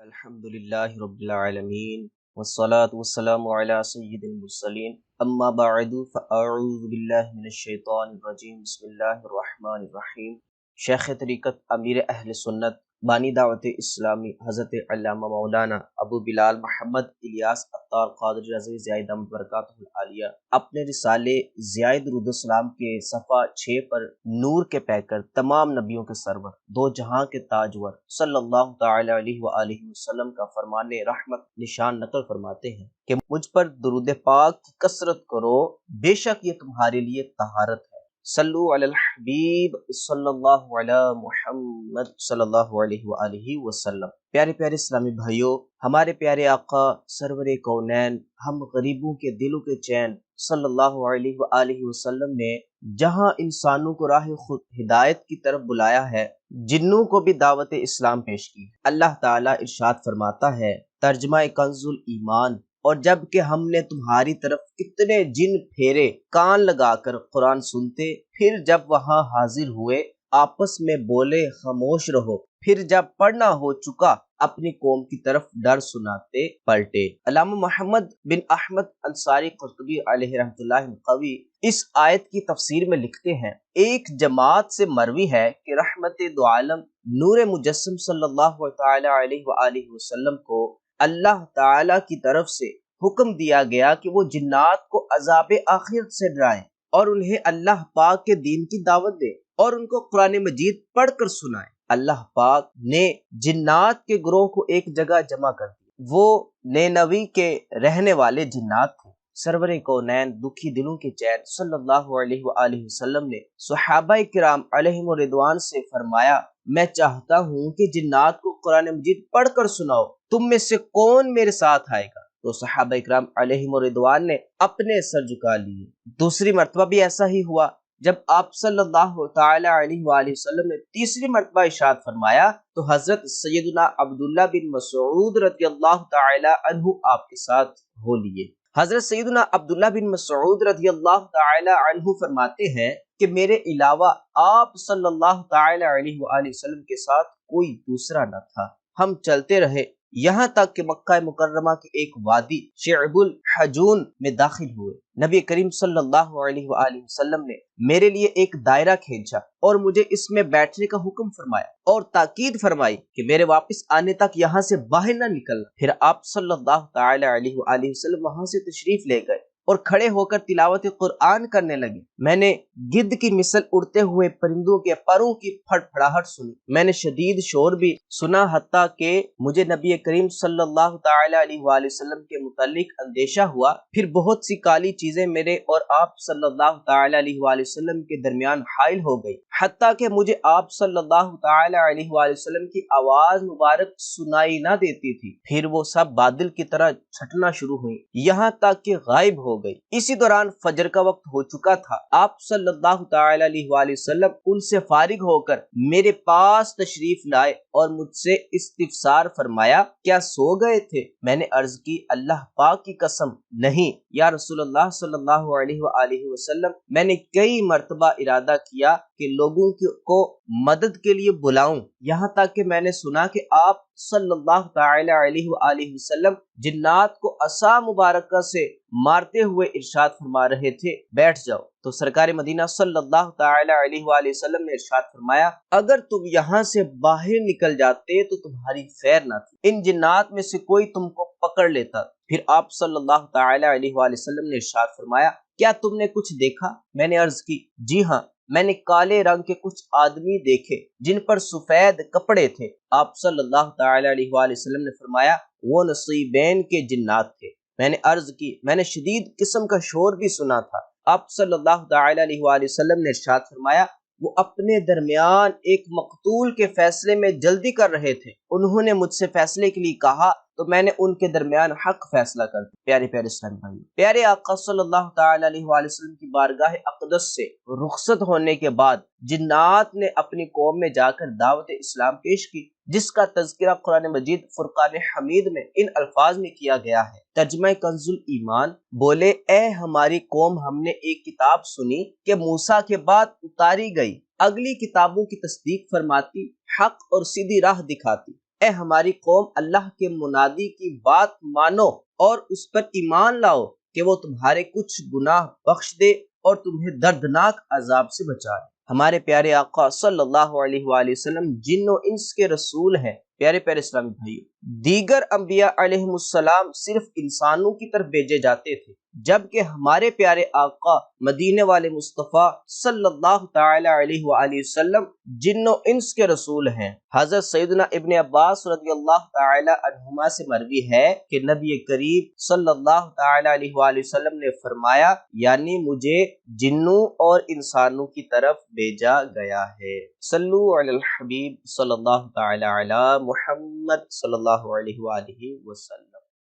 الحمد للہ رب العالمین والصلاة والسلام علی سید المرسلین اما بعد فاعوذ باللہ من الشیطان الرجیم بسم اللہ الرحمن الرحیم۔ شیخ طریقت امیر اہل سنت بانی دعوت اسلامی حضرت علامہ مولانا ابو بلال محمد الیاس عطار قادری رضوی زیائی دامت برکاتہ العالیہ اپنے رسالے ضیاء درود السلام کے صفحہ 6 پر نور کے پیکر تمام نبیوں کے سرور دو جہاں کے تاجور صلی اللہ تعالی علیہ وآلہ وسلم کا فرمان رحمت نشان نقل فرماتے ہیں کہ مجھ پر درود پاک کی کثرت کرو، بے شک یہ تمہارے لیے طہارت ہے۔ صلو علی الحبیب صلی اللہ علی محمد صلی اللہ علیہ وآلہ وسلم۔ پیارے پیارے اسلامی بھائیوں، ہمارے پیارے آقا سرور کونین، ہم غریبوں کے دلوں کے چین صلی اللہ علیہ وآلہ وسلم نے جہاں انسانوں کو راہ خود ہدایت کی طرف بلایا ہے، جنوں کو بھی دعوت اسلام پیش کی۔ اللہ تعالیٰ ارشاد فرماتا ہے ترجمہ کنز ایمان، اور جب کہ ہم نے تمہاری طرف کتنے جن پھیرے کان لگا کر قرآن سنتے، پھر جب وہاں حاضر ہوئے آپس میں بولے خاموش رہو، پھر جب پڑھنا ہو چکا اپنی قوم کی طرف ڈر سناتے پلٹے۔ علامہ محمد بن احمد انصاری قرطبی علیہ رحمۃ اللہ قوی اس آیت کی تفسیر میں لکھتے ہیں، ایک جماعت سے مروی ہے کہ رحمت دو عالم نور مجسم صلی اللہ تعالی علیہ وآلہ وسلم کو اللہ تعالی کی طرف سے حکم دیا گیا کہ وہ جنات کو عذاب آخرت سے ڈرائیں اور انہیں اللہ پاک کے دین کی دعوت دیں اور ان کو قرآن مجید پڑھ کر سنائیں۔ اللہ پاک نے جنات کے گروہ کو ایک جگہ جمع کر دیا، وہ نینوی کے رہنے والے جنات تھے۔ سرور کونین دکھی دلوں کے چین صلی اللہ علیہ وآلہ وسلم نے صحابہ کرام علیہم رضوان سے فرمایا، میں چاہتا ہوں کہ جنات کو قرآن مجید پڑھ کر سناؤ، تم میں سے کون میرے ساتھ آئے گا؟ تو صحابہ کرام علیہم رضوان نے اپنے سر جھکا لیے۔ دوسری مرتبہ بھی ایسا ہی ہوا، جب آپ صلی اللہ تعالی علیہ وآلہ وسلم نے تیسری مرتبہ ارشاد فرمایا تو حضرت سیدنا عبداللہ بن مسعود رضی اللہ تعالی عنہ آپ کے ساتھ ہو لیے۔ حضرت سیدنا عبداللہ بن مسعود رضی اللہ تعالی عنہ فرماتے ہیں کہ میرے علاوہ آپ صلی اللہ تعالی علیہ وآلہ وسلم کے ساتھ کوئی دوسرا نہ تھا۔ ہم چلتے رہے یہاں تک کہ مکہ مکرمہ کے ایک وادی شعب الحجون میں داخل ہوئے۔ نبی کریم صلی اللہ علیہ وآلہ وسلم نے میرے لیے ایک دائرہ کھینچا اور مجھے اس میں بیٹھنے کا حکم فرمایا اور تاکید فرمائی کہ میرے واپس آنے تک یہاں سے باہر نہ نکلنا۔ پھر آپ صلی اللہ تعالی علیہ وآلہ وسلم وہاں سے تشریف لے گئے اور کھڑے ہو کر تلاوت قرآن کرنے لگے۔ میں نے گدھ کی مثل اڑتے ہوئے پرندوں کے پروں کی پھڑپھڑاہٹ سنی، میں نے شدید شور بھی سنا، حتیٰ کہ مجھے نبی کریم صلی اللہ تعالی علیہ وآلہ وسلم کے متعلق اندیشہ ہوا۔ پھر بہت سی کالی چیزیں میرے اور آپ صلی اللہ تعالی علیہ وآلہ وسلم کے درمیان حائل ہو گئی، حتیٰ کہ مجھے آپ صلی اللہ تعالی علیہ وآلہ وسلم کی آواز مبارک سنائی نہ دیتی تھی۔ پھر وہ سب بادل کی طرح چھٹنا شروع ہوئی یہاں تک کہ غائب ہو گئی۔ اسی دوران فجر کا وقت ہو چکا تھا۔ آپ صلی اللہ تعالی علیہ وآلہ وسلم ان سے فارغ ہو کر میرے پاس تشریف لائے اور مجھ سے استفسار فرمایا، کیا سو گئے تھے؟ میں نے عرض کی، اللہ پاک کی قسم نہیں یا رسول اللہ صلی اللہ علیہ وآلہ وسلم، میں نے کئی مرتبہ ارادہ کیا کہ لوگوں کو مدد کے لیے بلاؤں، یہاں تک کہ میں نے سنا کہ آپ صلی اللہ تعالی علیہ وآلہ وسلم جنات کو عصا مبارکہ سے مارتے ہوئے ارشاد فرما رہے تھے، بیٹھ جاؤ۔ تو سرکار مدینہ صلی اللہ تعالی علیہ وآلہ وسلم نے ارشاد فرمایا، اگر تم یہاں سے باہر نکل جاتے تو تمہاری خیر نہ تھی، ان جنات میں سے کوئی تم کو پکڑ لیتا۔ پھر آپ صلی اللہ تعالی علیہ وآلہ وسلم نے ارشاد فرمایا، کیا تم نے کچھ دیکھا؟ میں نے عرض کی، جی ہاں، میں نے کالے رنگ کے کچھ آدمی دیکھے جن پر سفید کپڑے تھے۔ آپ صلی اللہ تعالی علیہ وآلہ وسلم نے فرمایا، وہ نصیبین کے جنات تھے۔ میں نے عرض کی، میں نے شدید قسم کا شور بھی سنا تھا۔ آپ صلی اللہ تعالی علیہ وآلہ وسلم نے ارشاد فرمایا، وہ اپنے درمیان ایک مقتول کے فیصلے میں جلدی کر رہے تھے، انہوں نے مجھ سے فیصلے کے لیے کہا تو میں نے ان کے درمیان حق فیصلہ کر دیا۔ پیارے پیارے اسلامی بھائی، پیارے آقا صلی اللہ تعالی علیہ وآلہ وسلم کی بارگاہ اقدس سے رخصت ہونے کے بعد جنات نے اپنی قوم میں جا کر دعوت اسلام پیش کی، جس کا تذکرہ قرآن مجید فرقان حمید میں ان الفاظ میں کیا گیا ہے۔ ترجمہ کنز ایمان، بولے اے ہماری قوم، ہم نے ایک کتاب سنی کہ موسیٰ کے بعد اتاری گئی، اگلی کتابوں کی تصدیق فرماتی، حق اور سیدھی راہ دکھاتی، اے ہماری قوم، اللہ کے منادی کی بات مانو اور اس پر ایمان لاؤ کہ وہ تمہارے کچھ گناہ بخش دے اور تمہیں دردناک عذاب سے بچائے۔ ہمارے پیارے آقا صلی اللہ علیہ وآلہ وسلم جن و انس کے رسول ہیں۔ پیارے پیارے اسلامی بھائیو، دیگر انبیاء علیہ السلام صرف انسانوں کی طرف بھیجے جاتے تھے، جبکہ ہمارے پیارے آقا مدینے والے مصطفیٰ صلی اللہ تعالی علیہ وآلہ وسلم جن و انس کے رسول ہیں۔ حضرت سیدنا ابن عباس رضی اللہ تعالی عنہما سے مروی ہے کہ نبی کریم صلی اللہ تعالی علیہ وآلہ وسلم نے فرمایا، یعنی مجھے جنوں اور انسانوں کی طرف بھیجا گیا ہے۔ صلو علی الحبیب صلی اللہ تعالی علی محمد صلی اللہ علیہ وآلہ وسلم۔